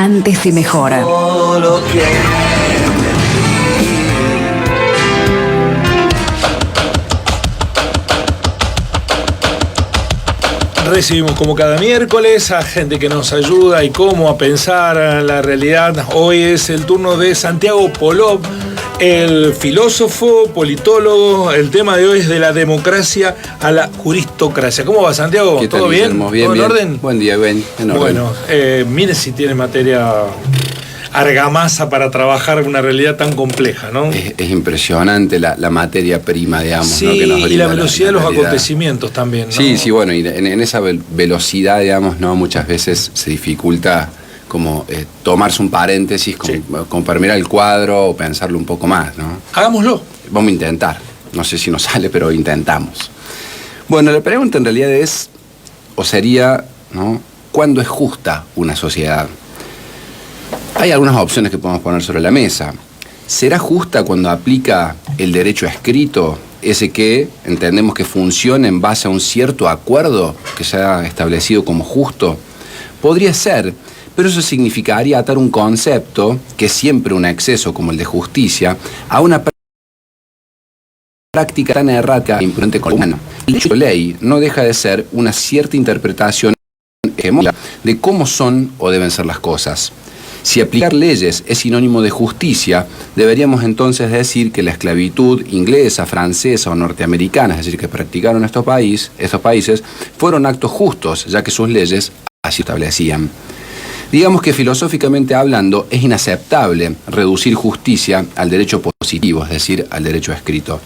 antes y mejor. Solo Recibimos como cada miércoles a gente que nos ayuda y cómo a pensar la realidad. Hoy es el turno de Santiago Polov, el filósofo, politólogo. El tema de hoy es de la democracia a la juristocracia. ¿Cómo va, Santiago? ¿Todo bien? Bien, ¿Todo en orden? Buen día, Ben. En orden. Bueno, mire si tiene materia argamasa para trabajar una realidad tan compleja, ¿no? Es impresionante la materia prima, digamos, Sí, ¿no? Que nos brinda y la velocidad de los realidad. acontecimientos también, ¿no? Sí, bueno, y en esa velocidad, digamos, ¿no? Muchas veces se dificulta como tomarse un paréntesis, como para mirar el cuadro o pensarlo un poco más, ¿no? Hagámoslo. Vamos a intentar. No sé si nos sale, pero intentamos. Bueno, la pregunta en realidad es, o sería, ¿no? ¿Cuándo es justa una sociedad? Hay algunas opciones que podemos poner sobre la mesa. ¿Será justa cuando aplica el derecho escrito, ese que entendemos que funciona en base a un cierto acuerdo que se ha establecido como justo? Podría ser, pero eso significaría atar un concepto, que es siempre un exceso como el de justicia, a una práctica tan errática e imprudente como el humano. El derecho de ley no deja de ser una cierta interpretación hegemónica de cómo son o deben ser las cosas. Si aplicar leyes es sinónimo de justicia, deberíamos entonces decir que la esclavitud inglesa, francesa o norteamericana, es decir, que practicaron estos países, fueron actos justos, ya que sus leyes así establecían. Digamos que filosóficamente hablando es inaceptable reducir justicia al derecho positivo, es decir, al derecho escrito.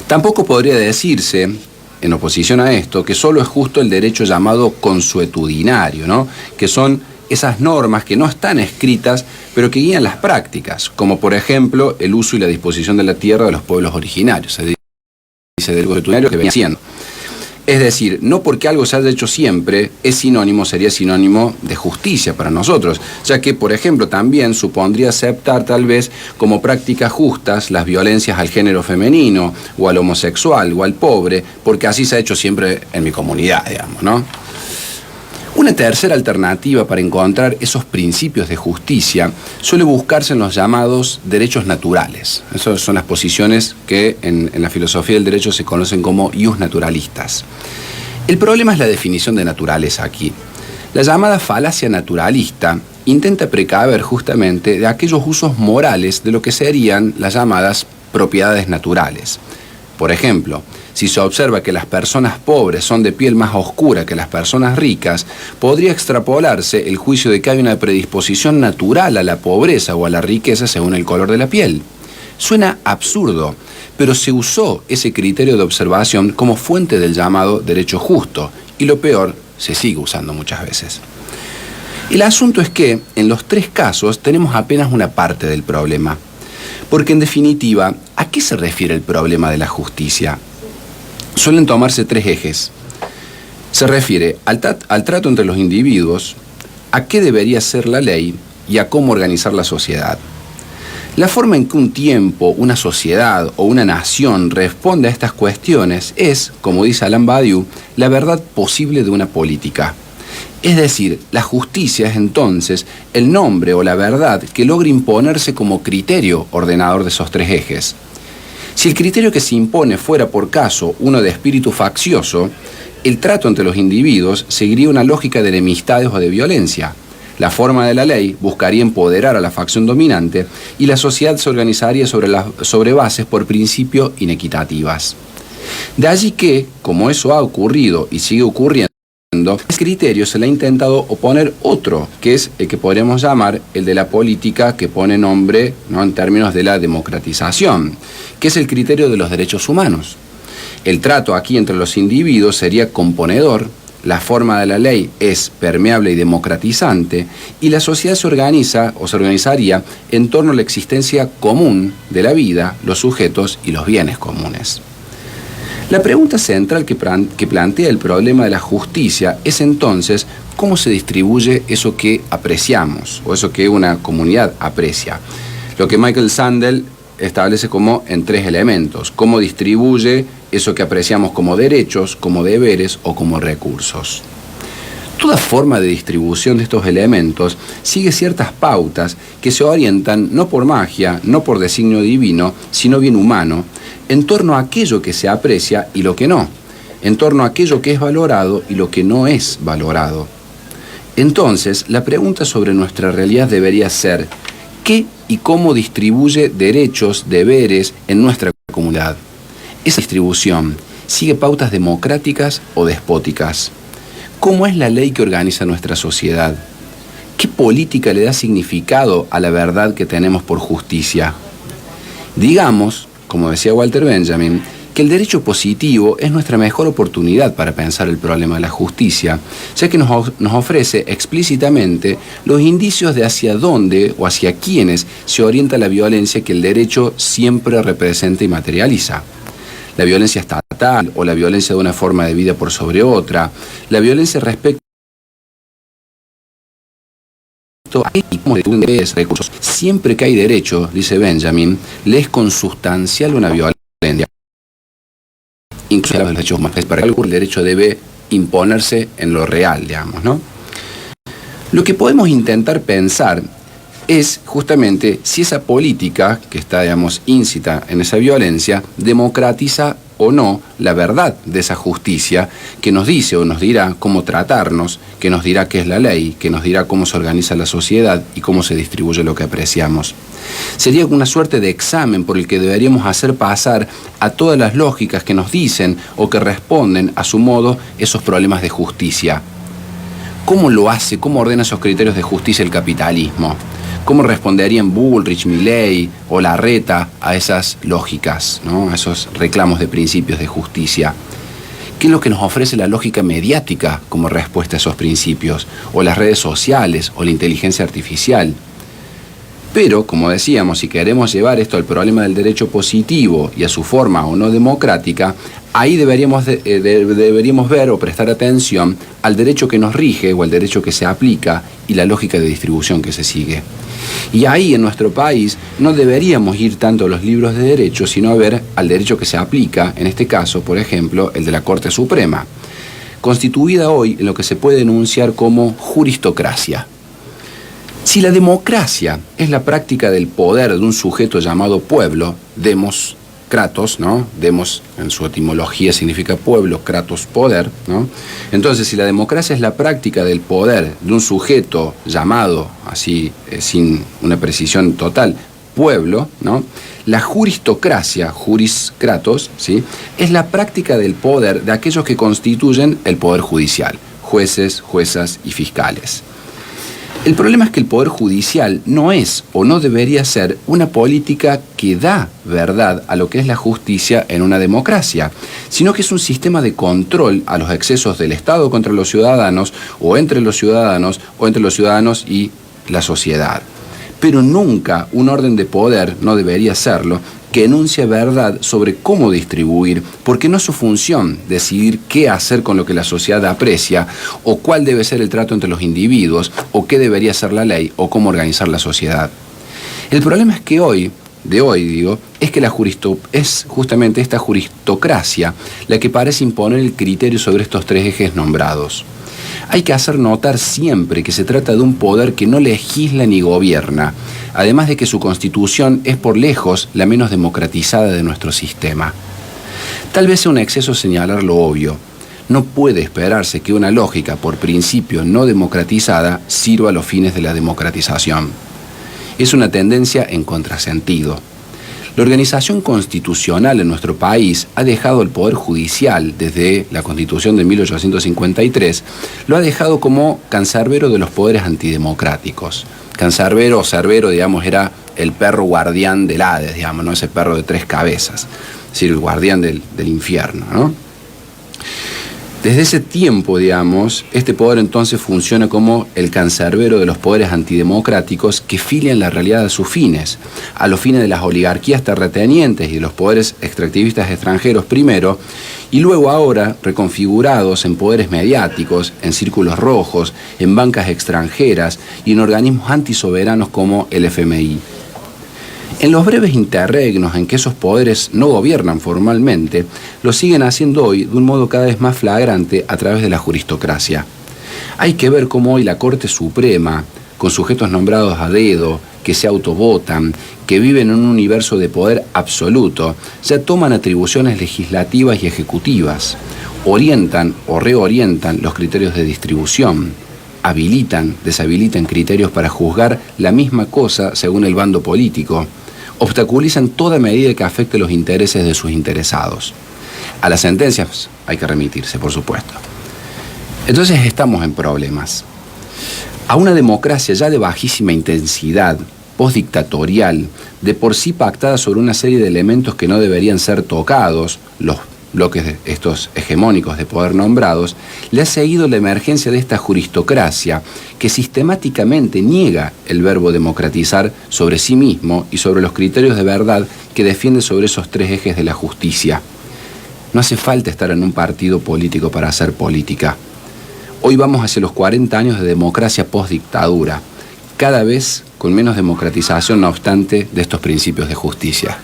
Tampoco podría decirse, en oposición a esto, que solo es justo el derecho llamado consuetudinario, ¿no? Que son esas normas que no están escritas, pero que guían las prácticas, como por ejemplo el uso y la disposición de la tierra de los pueblos originarios, se dice del consuetudinario que venía siendo. Es decir, no porque algo se haya hecho siempre sería sinónimo de justicia para nosotros, ya que, por ejemplo, también supondría aceptar tal vez como prácticas justas las violencias al género femenino, o al homosexual, o al pobre, porque así se ha hecho siempre en mi comunidad, digamos, ¿no? Una tercera alternativa para encontrar esos principios de justicia suele buscarse en los llamados derechos naturales. Esas son las posiciones que en la filosofía del derecho se conocen como ius naturalistas. El problema es la definición de naturaleza aquí. La llamada falacia naturalista intenta precaver justamente de aquellos usos morales de lo que serían las llamadas propiedades naturales. Por ejemplo, si se observa que las personas pobres son de piel más oscura que las personas ricas, podría extrapolarse el juicio de que hay una predisposición natural a la pobreza o a la riqueza según el color de la piel. Suena absurdo, pero se usó ese criterio de observación como fuente del llamado derecho justo, y lo peor, se sigue usando muchas veces. El asunto es que, en los tres casos, tenemos apenas una parte del problema. Porque, en definitiva, ¿a qué se refiere el problema de la justicia? Suelen tomarse tres ejes. Se refiere al trato entre los individuos, a qué debería ser la ley y a cómo organizar la sociedad. La forma en que un tiempo, una sociedad o una nación responde a estas cuestiones es, como dice Alain Badiou, la verdad posible de una política. Es decir, la justicia es entonces el nombre o la verdad que logra imponerse como criterio ordenador de esos tres ejes. Si el criterio que se impone fuera por caso uno de espíritu faccioso, el trato entre los individuos seguiría una lógica de enemistades o de violencia. La forma de la ley buscaría empoderar a la facción dominante y la sociedad se organizaría sobre bases por principio inequitativas. De allí que, como eso ha ocurrido y sigue ocurriendo, a ese criterio se le ha intentado oponer otro, que es el que podríamos llamar el de la política, que pone nombre, ¿no?, en términos de la democratización, que es el criterio de los derechos humanos. El trato aquí entre los individuos sería componedor, la forma de la ley es permeable y democratizante, y la sociedad se organiza o se organizaría en torno a la existencia común de la vida, los sujetos y los bienes comunes. La pregunta central que plantea el problema de la justicia es entonces cómo se distribuye eso que apreciamos o eso que una comunidad aprecia. Lo que Michael Sandel establece como en tres elementos: cómo distribuye eso que apreciamos como derechos, como deberes o como recursos. Toda forma de distribución de estos elementos sigue ciertas pautas que se orientan no por magia, no por designio divino, sino bien humano, en torno a aquello que se aprecia y lo que no, en torno a aquello que es valorado y lo que no es valorado. Entonces, la pregunta sobre nuestra realidad debería ser: ¿qué y cómo distribuye derechos, deberes en nuestra comunidad? Esa distribución sigue pautas democráticas o despóticas. ¿Cómo es la ley que organiza nuestra sociedad? ¿Qué política le da significado a la verdad que tenemos por justicia? Digamos, como decía Walter Benjamin, que el derecho positivo es nuestra mejor oportunidad para pensar el problema de la justicia, ya que nos ofrece explícitamente los indicios de hacia dónde o hacia quiénes se orienta la violencia que el derecho siempre representa y materializa. La violencia estatal o la violencia de una forma de vida por sobre otra, la violencia respecto a recursos. Siempre que hay derecho, dice Benjamin, le es consustancial una violencia. Incluso los derechos humanos, para algo el derecho debe imponerse en lo real, digamos, ¿no? Lo que podemos intentar pensar es justamente si esa política que está, digamos, íncita en esa violencia, democratiza o no la verdad de esa justicia que nos dice o nos dirá cómo tratarnos, que nos dirá qué es la ley, que nos dirá cómo se organiza la sociedad y cómo se distribuye lo que apreciamos. Sería una suerte de examen por el que deberíamos hacer pasar a todas las lógicas que nos dicen o que responden a su modo esos problemas de justicia. ¿Cómo lo hace, cómo ordena esos criterios de justicia el capitalismo? ¿Cómo responderían Bullrich, Milley o Larreta a esas lógicas, ¿no? A esos reclamos de principios de justicia? ¿Qué es lo que nos ofrece la lógica mediática como respuesta a esos principios? ¿O las redes sociales o la inteligencia artificial? Pero, como decíamos, si queremos llevar esto al problema del derecho positivo y a su forma o no democrática, ahí deberíamos ver o prestar atención al derecho que nos rige o al derecho que se aplica y la lógica de distribución que se sigue. Y ahí en nuestro país no deberíamos ir tanto a los libros de derecho, sino a ver al derecho que se aplica, en este caso, por ejemplo, el de la Corte Suprema, constituida hoy en lo que se puede enunciar como juristocracia. Si la democracia es la práctica del poder de un sujeto llamado pueblo, demos, kratos, ¿no? Demos en su etimología significa pueblo, kratos, poder, ¿no? Entonces, si la democracia es la práctica del poder de un sujeto llamado, así, sin una precisión total, pueblo, ¿no? La juristocracia, juris kratos, ¿sí? Es la práctica del poder de aquellos que constituyen el poder judicial, jueces, juezas y fiscales. El problema es que el Poder Judicial no es o no debería ser una política que da verdad a lo que es la justicia en una democracia, sino que es un sistema de control a los excesos del Estado contra los ciudadanos o entre los ciudadanos y la sociedad. Pero nunca un orden de poder, no debería serlo, que enuncie verdad sobre cómo distribuir, porque no es su función decidir qué hacer con lo que la sociedad aprecia, o cuál debe ser el trato entre los individuos, o qué debería ser la ley, o cómo organizar la sociedad. El problema es que hoy, es que es justamente esta juristocracia la que parece imponer el criterio sobre estos tres ejes nombrados. Hay que hacer notar siempre que se trata de un poder que no legisla ni gobierna, además de que su constitución es por lejos la menos democratizada de nuestro sistema. Tal vez sea un exceso señalar lo obvio. No puede esperarse que una lógica por principio no democratizada sirva a los fines de la democratización. Es una tendencia en contrasentido. La organización constitucional en nuestro país ha dejado el Poder Judicial, desde la Constitución de 1853, lo ha dejado como cancerbero de los poderes antidemocráticos. Cancerbero o cerbero, digamos, era el perro guardián del Hades, digamos, ¿no? Ese perro de tres cabezas, es decir, el guardián del infierno, ¿no? Desde ese tiempo, digamos, este poder entonces funciona como el cancerbero de los poderes antidemocráticos que filian la realidad a sus fines, a los fines de las oligarquías terratenientes y de los poderes extractivistas extranjeros primero, y luego ahora reconfigurados en poderes mediáticos, en círculos rojos, en bancas extranjeras y en organismos antisoberanos como el FMI. En los breves interregnos en que esos poderes no gobiernan formalmente, lo siguen haciendo hoy de un modo cada vez más flagrante a través de la juristocracia. Hay que ver cómo hoy la Corte Suprema, con sujetos nombrados a dedo, que se autovotan, que viven en un universo de poder absoluto, ya toman atribuciones legislativas y ejecutivas, orientan o reorientan los criterios de distribución, habilitan, deshabilitan criterios para juzgar la misma cosa según el bando político, obstaculizan toda medida que afecte los intereses de sus interesados. A las sentencias hay que remitirse, por supuesto. Entonces estamos en problemas. A una democracia ya de bajísima intensidad, postdictatorial, de por sí pactada sobre una serie de elementos que no deberían ser tocados, los bloques estos hegemónicos de poder nombrados, le ha seguido la emergencia de esta juristocracia que sistemáticamente niega el verbo democratizar sobre sí mismo y sobre los criterios de verdad que defiende sobre esos tres ejes de la justicia. No hace falta estar en un partido político para hacer política. Hoy vamos hacia los 40 años de democracia postdictadura, cada vez con menos democratización, no obstante, de estos principios de justicia.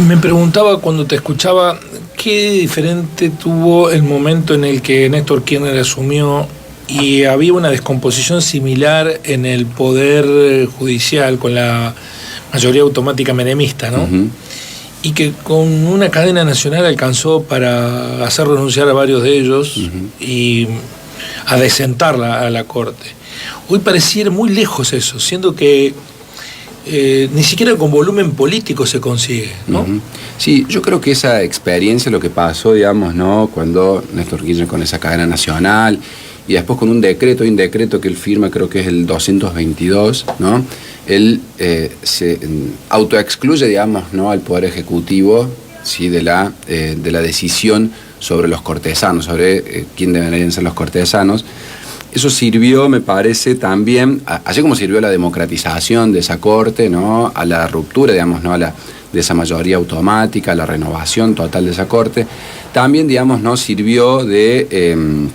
Me preguntaba cuando te escuchaba, ¿qué diferente tuvo el momento en el que Néstor Kirchner asumió y había una descomposición similar en el poder judicial con la mayoría automática menemista, ¿no? Uh-huh. Y que con una cadena nacional alcanzó para hacer renunciar a varios de ellos y a desentarla a la Corte. Hoy pareciera muy lejos eso, siendo que ni siquiera con volumen político se consigue, ¿no? Sí, yo creo que esa experiencia, lo que pasó, digamos, ¿no? Cuando Néstor Kirchner con esa cadena nacional y después con un decreto que él firma, creo que es el 222, ¿no? Él se autoexcluye, digamos, ¿no? al Poder Ejecutivo, ¿sí? de la decisión sobre los cortesanos, sobre quién deberían ser los cortesanos. Eso sirvió, me parece, también, así como sirvió a la democratización de esa corte, ¿no? a la ruptura, digamos, ¿no? de esa mayoría automática, a la renovación total de esa corte, también, digamos, ¿no? sirvió de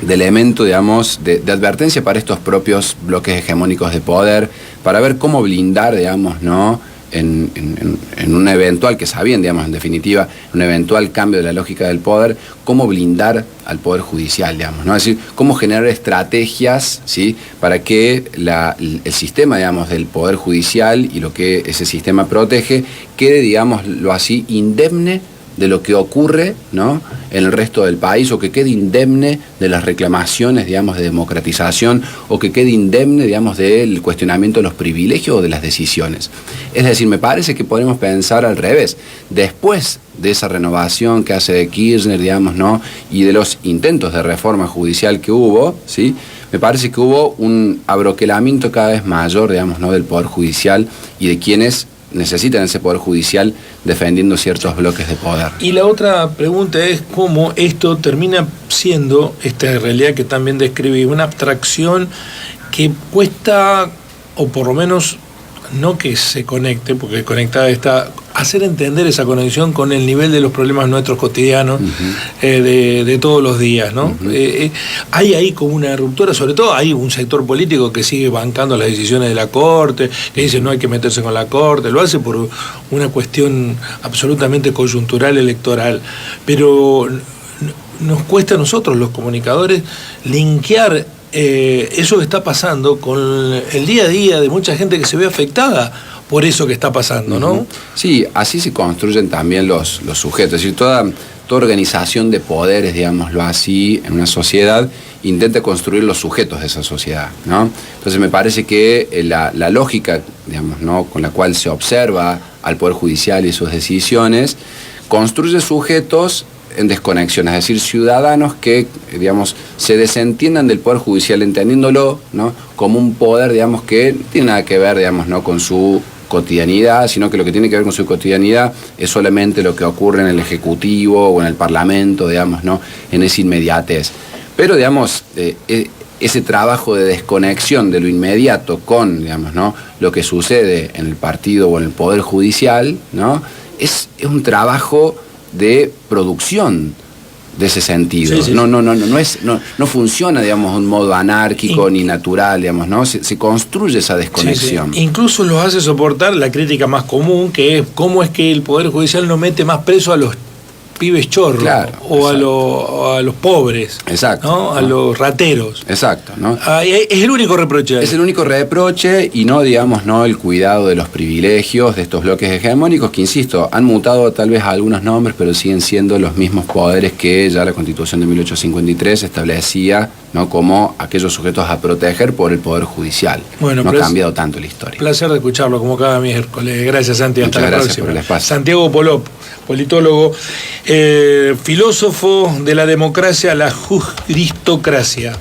elemento, digamos, de advertencia para estos propios bloques hegemónicos de poder, para ver cómo blindar, digamos, ¿no? en un eventual, que sabían, digamos, en definitiva, un eventual cambio de la lógica del poder, cómo blindar al Poder Judicial, digamos, ¿no? Es decir, cómo generar estrategias, ¿sí? para que el sistema, digamos, del Poder Judicial y lo que ese sistema protege, quede, digamos, lo así, indemne de lo que ocurre, ¿no? en el resto del país, o que quede indemne de las reclamaciones, digamos, de democratización, o que quede indemne, digamos, del cuestionamiento de los privilegios o de las decisiones. Es decir, me parece que podemos pensar al revés. Después de esa renovación que hace de Kirchner, digamos, ¿no? y de los intentos de reforma judicial que hubo, ¿sí? me parece que hubo un abroquelamiento cada vez mayor, digamos, ¿no? del Poder Judicial y de quienes necesitan ese Poder Judicial defendiendo ciertos bloques de poder. Y la otra pregunta es cómo esto termina siendo, esta realidad que también describí, una abstracción que cuesta, o por lo menos no que se conecte, porque conectada está, hacer entender esa conexión con el nivel de los problemas nuestros cotidianos, de todos los días, ¿no? Hay ahí como una ruptura, sobre todo hay un sector político que sigue bancando las decisiones de la Corte, que dice no hay que meterse con la Corte, lo hace por una cuestión absolutamente coyuntural electoral, pero nos cuesta a nosotros los comunicadores linkear eso que está pasando con el día a día de mucha gente que se ve afectada por eso que está pasando, ¿no? Sí, así se construyen también los sujetos. Es decir, toda organización de poderes, digámoslo así, en una sociedad, intenta construir los sujetos de esa sociedad, ¿no? Entonces me parece que la lógica, digamos, ¿no? con la cual se observa al Poder Judicial y sus decisiones, construye sujetos en desconexión, es decir, ciudadanos que, digamos, se desentiendan del Poder Judicial, entendiéndolo, ¿no? como un poder, digamos, que no tiene nada que ver, digamos, ¿no? con su cotidianidad, sino que lo que tiene que ver con su cotidianidad es solamente lo que ocurre en el Ejecutivo o en el Parlamento, digamos, ¿no? en esa inmediatez. Pero, digamos, ese trabajo de desconexión de lo inmediato con, digamos, ¿no? lo que sucede en el partido o en el Poder Judicial, ¿no? es un trabajo de producción de ese sentido. Sí. No funciona, digamos, de un modo anárquico ni natural, digamos, ¿no? Se construye esa desconexión. Sí. Incluso los hace soportar la crítica más común, que es cómo es que el Poder Judicial no mete más preso a los pibes chorros, Claro, o a los pobres, Exacto. ¿no? A los rateros. Exacto, ¿no? Es el único reproche. Es el único reproche y no, digamos, no el cuidado de los privilegios de estos bloques hegemónicos que, insisto, han mutado tal vez algunos nombres, pero siguen siendo los mismos poderes que ya la Constitución de 1853 establecía, ¿no? Como aquellos sujetos a proteger por el Poder Judicial. Bueno, no ha cambiado tanto la historia. Placer de escucharlo como cada miércoles. Gracias, Santi. Hasta la próxima. Por el espacio. Santiago Polop, politólogo, filósofo de la democracia a la juristocracia.